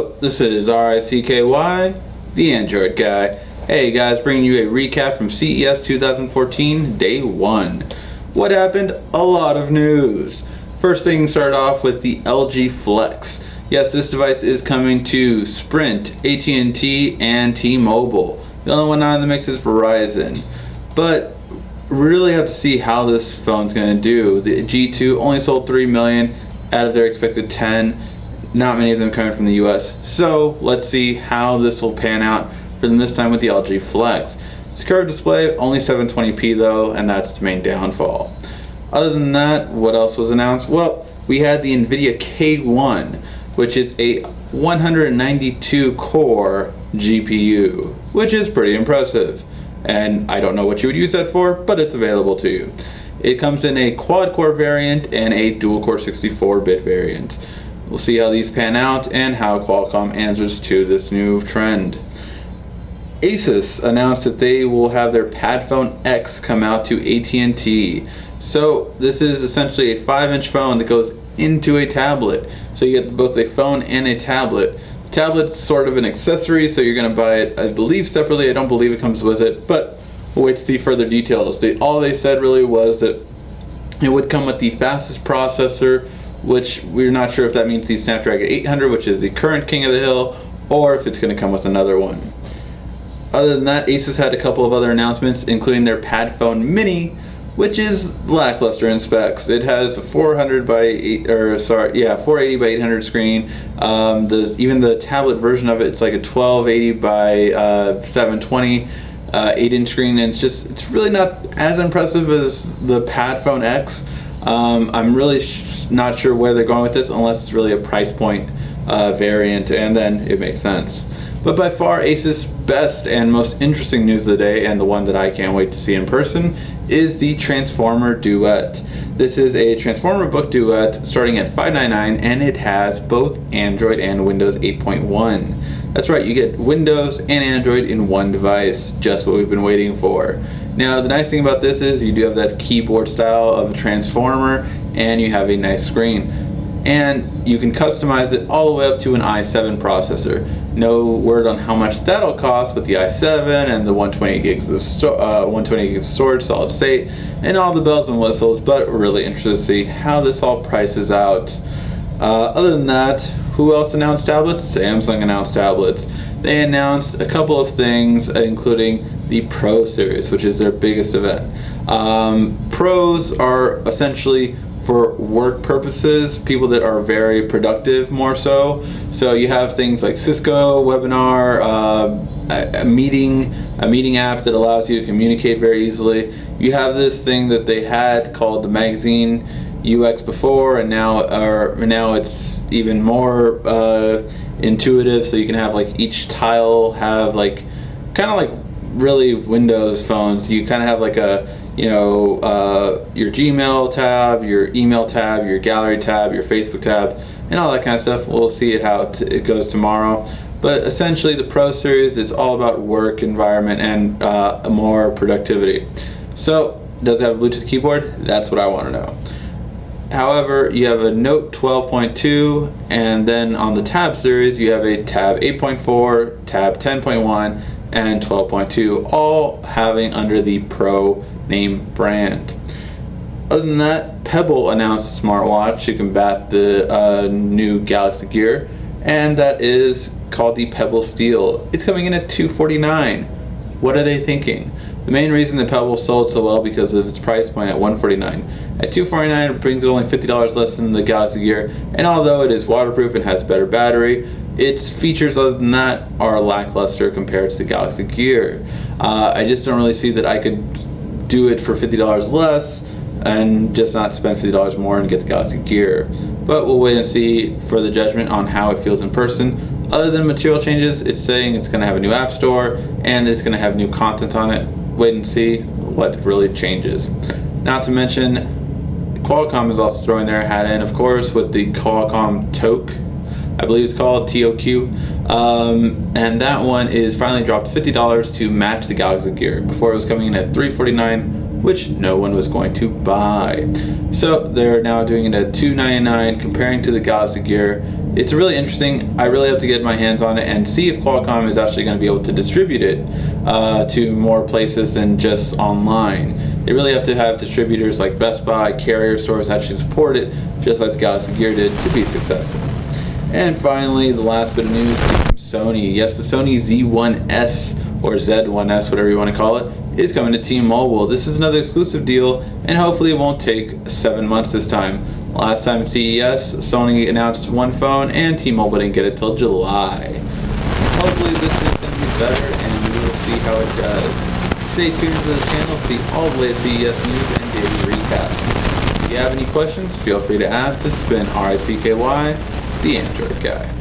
Hello, this is RICKY, the Android guy. Hey guys, bringing you a recap from CES 2014, day 1. What happened? A lot of news. First thing, start off with the LG Flex. Yes, this device is coming to Sprint, AT&T, and T-Mobile. The only one not in the mix is Verizon. But really have to see how this phone's going to do. The G2 only sold 3 million out of their expected 10. Not many of them coming from the US. So let's see how this will pan out for them this time with the LG Flex. It's a curved display, only 720p though, and that's its main downfall. Other than that, what else was announced? Well, we had the Nvidia Kate, which is a 192 core GPU, which is pretty impressive. And I don't know what you would use that for, but it's available to you. It comes in a quad core variant and a dual core 64-bit variant. We'll see how these pan out and how Qualcomm answers to this new trend. Asus announced that they will have their PadFone X come out to AT&T. So this is essentially a 5-inch phone that goes into a tablet. So you get both a phone and a tablet. The tablet's sort of an accessory, so you're going to buy it, I believe, separately. I don't believe it comes with it, but we'll wait to see further details. All they said really was that it would come with the fastest processor, which we're not sure if that means the Snapdragon 800, which is the current king of the hill, or if it's going to come with another one. Other than that, Asus had a couple of other announcements, including their PadFone Mini, which is lackluster in specs. It has a 480 by 800 screen. Even the tablet version of it, it's like a 1280 by 720 8-inch screen, and it's really not as impressive as the PadFone X. I'm really not sure where they're going with this unless it's really a price point variant, and then it makes sense. But by far, Asus' best and most interesting news of the day, and the one that I can't wait to see in person, is the Transformer Duet. This is a Transformer book duet starting at $599, and it has both Android and Windows 8.1. That's right, you get Windows and Android in one device, just what we've been waiting for. Now, the nice thing about this is you do have that keyboard style of a Transformer, and you have a nice screen. And you can customize it all the way up to an i7 processor. No word on how much that'll cost with the i7 and the 128 gigs of storage, solid state, and all the bells and whistles, but we're really interested to see how this all prices out. Other than that, who else announced tablets? Samsung announced tablets. They announced a couple of things, including the Pro series, which is their biggest event. Pros are essentially for work purposes, people that are very productive more so. So you have things like Cisco, webinar, a meeting app that allows you to communicate very easily. You have this thing that they had called the magazine UX before, and now it's even more intuitive. So you can have like each tile have like kind of like really Windows phones. You kind of have like a your Gmail tab, your email tab, your gallery tab, your Facebook tab, and all that kind of stuff. We'll see how it goes tomorrow. But essentially, the Pro series is all about work environment and more productivity. So, does it have a Bluetooth keyboard? That's what I want to know. However, you have a Note 12.2, and then on the Tab series, you have a Tab 8.4, Tab 10.1, and 12.2, all having under the Pro name brand. Other than that, Pebble announced a smartwatch to combat the new Galaxy Gear, and that is called the Pebble Steel. It's coming in at $249. What are they thinking? The main reason the Pebble sold so well because of its price point at $149. At $249, it brings it only $50 less than the Galaxy Gear, and although it is waterproof and has better battery, its features other than that are lackluster compared to the Galaxy Gear. I just don't really see that I could do it for $50 less and just not spend $50 more and get the Galaxy Gear. But we'll wait and see for the judgment on how it feels in person. Other than material changes, it's saying it's going to have a new app store and it's going to have new content on it. Wait and see what really changes. Not to mention, Qualcomm is also throwing their hat in, of course, with the Qualcomm Toque. I believe it's called TOQ, and that one is finally dropped $50 to match the Galaxy Gear. Before it was coming in at $349, which no one was going to buy. So they're now doing it at $299, comparing to the Galaxy Gear, It's really interesting. I really have to get my hands on it and see if Qualcomm is actually going to be able to distribute it to more places than just online. They really have to have distributors like Best Buy, carrier stores actually support it, just like the Galaxy Gear did, to be successful. And finally, the last bit of news is from Sony. Yes, the Sony Z1S or Z1S, whatever you want to call it, is coming to T-Mobile. This is another exclusive deal, and hopefully it won't take 7 months this time. Last time at CES, Sony announced one phone, and T-Mobile didn't get it till July. Hopefully this is going to be better, and we will see how it does. Stay tuned to the channel to see all the latest CES news and daily recaps. If you have any questions, feel free to ask. This has been RICKY, the Android Guy.